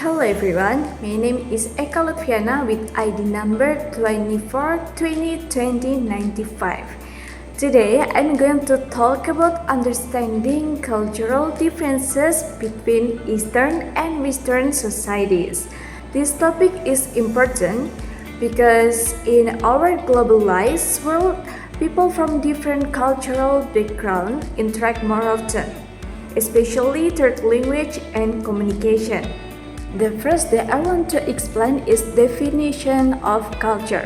Hello everyone, my name is Eka Lutfiana with ID number 24202095. Today I'm going to talk about understanding cultural differences between Eastern and Western societies. This topic is important because in our globalized world, people from different cultural backgrounds interact more often, especially through language and communication. The first that I want to explain is definition of culture.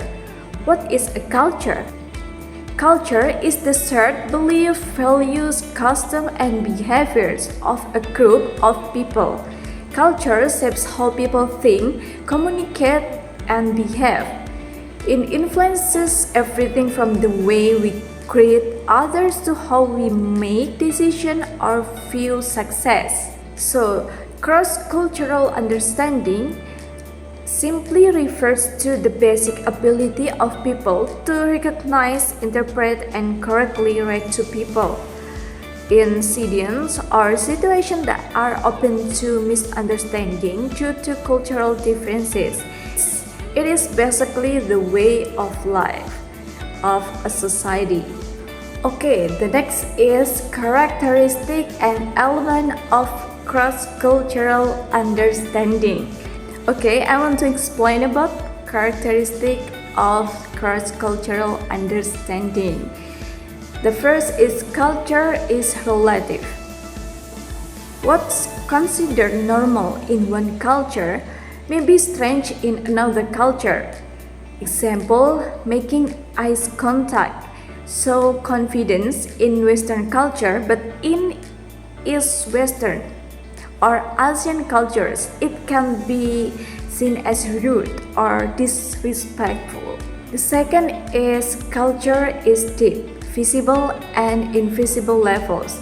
What is a culture? Culture is the shared belief, values, custom, and behaviors of a group of people. Culture shapes how people think, communicate, and behave. It influences everything from the way we treat others to how we make decisions or view success. So, cross-cultural understanding simply refers to the basic ability of people to recognize, interpret, and correctly relate to people. Incidents or situations that are open to misunderstanding due to cultural differences. It is basically the way of life of a society. Okay, the next is characteristic and element of cross-cultural understanding. Okay, I want to explain about characteristic of cross-cultural understanding. The first is culture is relative. What's considered normal in one culture may be strange in another culture. Example, making eye contact show confidence in Western culture, but in East Western or Asian cultures, it can be seen as rude or disrespectful. The second is culture is deep, visible and invisible levels.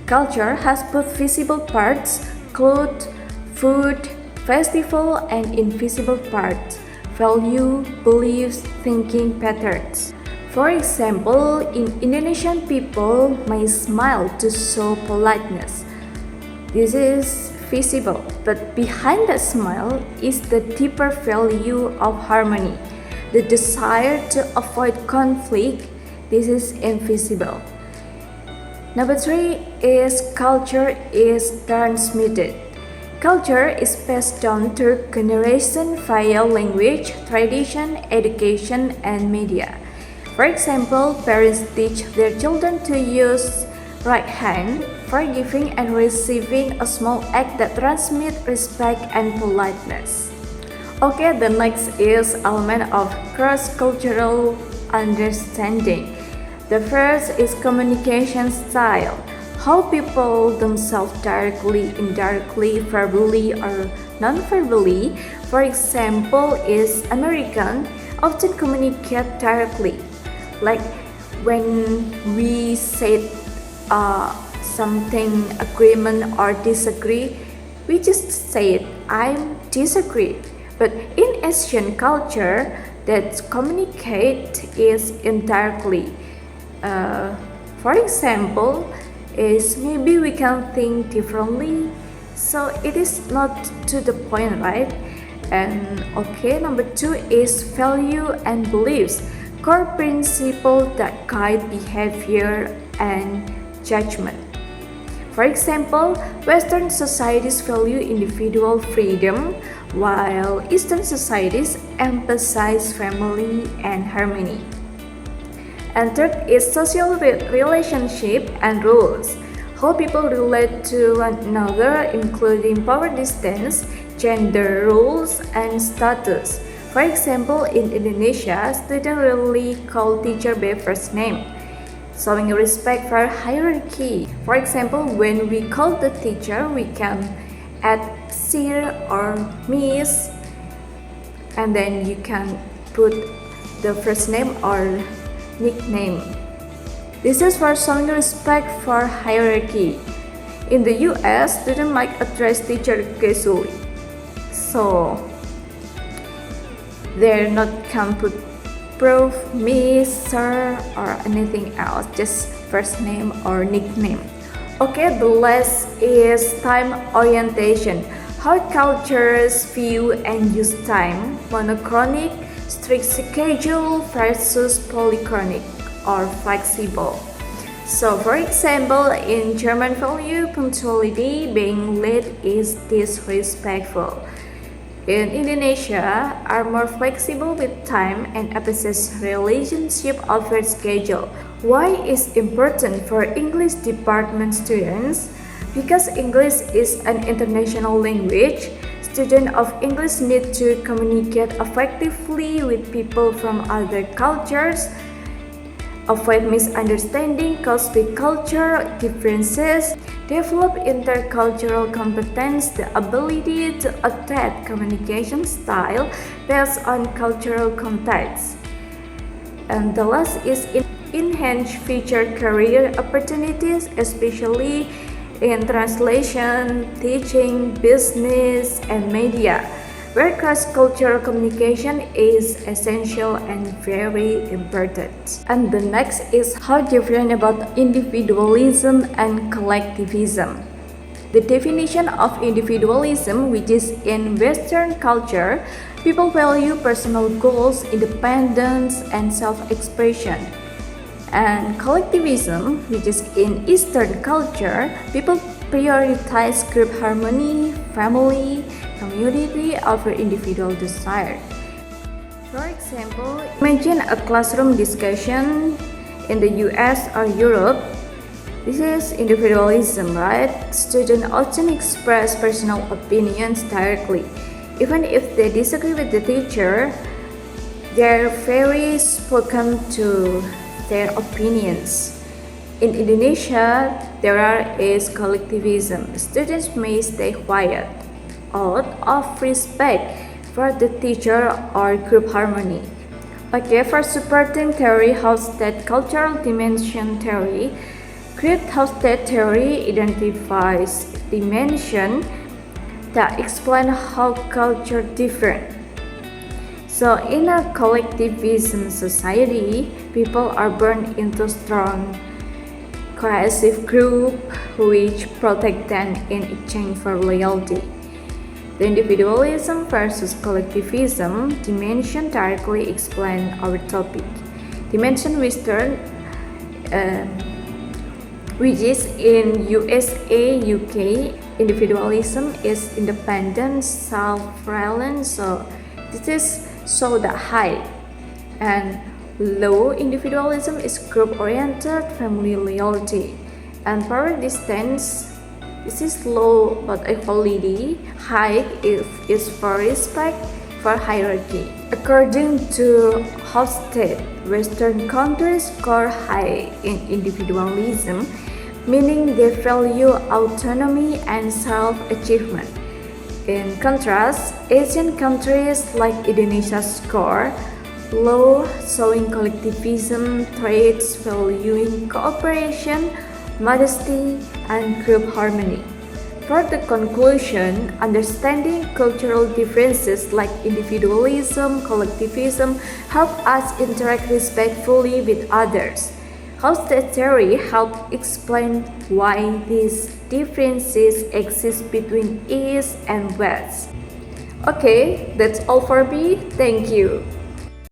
Culture has both visible parts, clothes, food, festival, and invisible parts, value, beliefs, thinking patterns. For example, in Indonesian people may smile to show politeness. This is visible, but behind the smile is the deeper value of harmony, the desire to avoid conflict. This is invisible. Number 3 is culture is transmitted. Culture is passed down through generation via language, tradition, education, and media. For example, parents teach their children to use right hand for giving and receiving, a small act that transmits respect and politeness. Okay, the next is element of cross-cultural understanding. The first is communication style. How people themselves directly, indirectly, verbally, or non-verbally. For example, is American often communicate directly. Like when we said something agreement or disagree, we just say it, I'm disagree. But in Asian culture, that communicate is indirectly. For example, is maybe we can think differently, so it is not to the point, right? And okay, number 2 is value and beliefs, core principles that guide behavior and judgment. For example, Western societies value individual freedom, while Eastern societies emphasize family and harmony. And third is social relationship and rules. How people relate to one another, including power distance, gender roles, and status. For example, in Indonesia, students rarely call teacher by first name, showing respect for hierarchy. For example, when we call the teacher, we can add sir or miss, and then you can put the first name or nickname. This is for showing respect for hierarchy. In the US, students might address teacher casually, so they're not can put prof, miss, sir, or anything else, just first name or nickname. Okay, the last is time orientation. how cultures view and use time, monochronic, strict schedule versus polychronic or flexible. So, for example, in German value, punctuality being late is disrespectful. In Indonesia, are more flexible with time and emphasize relationship over schedule. Why is important for English department students? Because English is an international language, students of English need to communicate effectively with people from other cultures, avoid misunderstanding caused by cultural differences, develop intercultural competence, the ability to adapt communication style based on cultural context. And the last is enhance future career opportunities, especially in translation, teaching, business, and media, where cross-cultural communication is essential and very important. And the next is how different about individualism and collectivism. The definition of individualism, which is in Western culture, people value personal goals, independence, and self-expression. And collectivism, which is in Eastern culture, people prioritize group harmony, family, community over individual desire. For example, imagine a classroom discussion in the US or Europe. This is individualism, right? Students often express personal opinions directly. Even if they disagree with the teacher, they're very spoken to their opinions. In Indonesia, there is collectivism. Students may stay quiet out of respect for the teacher or group harmony. Okay, for supporting theory Hofstede cultural dimension theory, Great Hofstede theory identifies dimensions that explain how culture differ. So in a collectivism society, people are born into strong cohesive group which protect them in exchange for loyalty. The individualism versus collectivism dimension directly explain our topic. Dimension Western, which is in USA, UK, individualism is independent, self-reliant, so this is so the high. And low individualism is group-oriented, family loyalty. And power distance, this is low but equality. High is for respect, for hierarchy. According to Hofstede, Western countries score high in individualism, meaning they value autonomy and self-achievement. In contrast, Asian countries like Indonesia score low, showing collectivism traits valuing cooperation, modesty, and group harmony. For the conclusion, understanding cultural differences like individualism, collectivism help us interact respectfully with others. Hofstede theory helps explain why these differences exist between East and West. Okay, that's all for me. Thank you.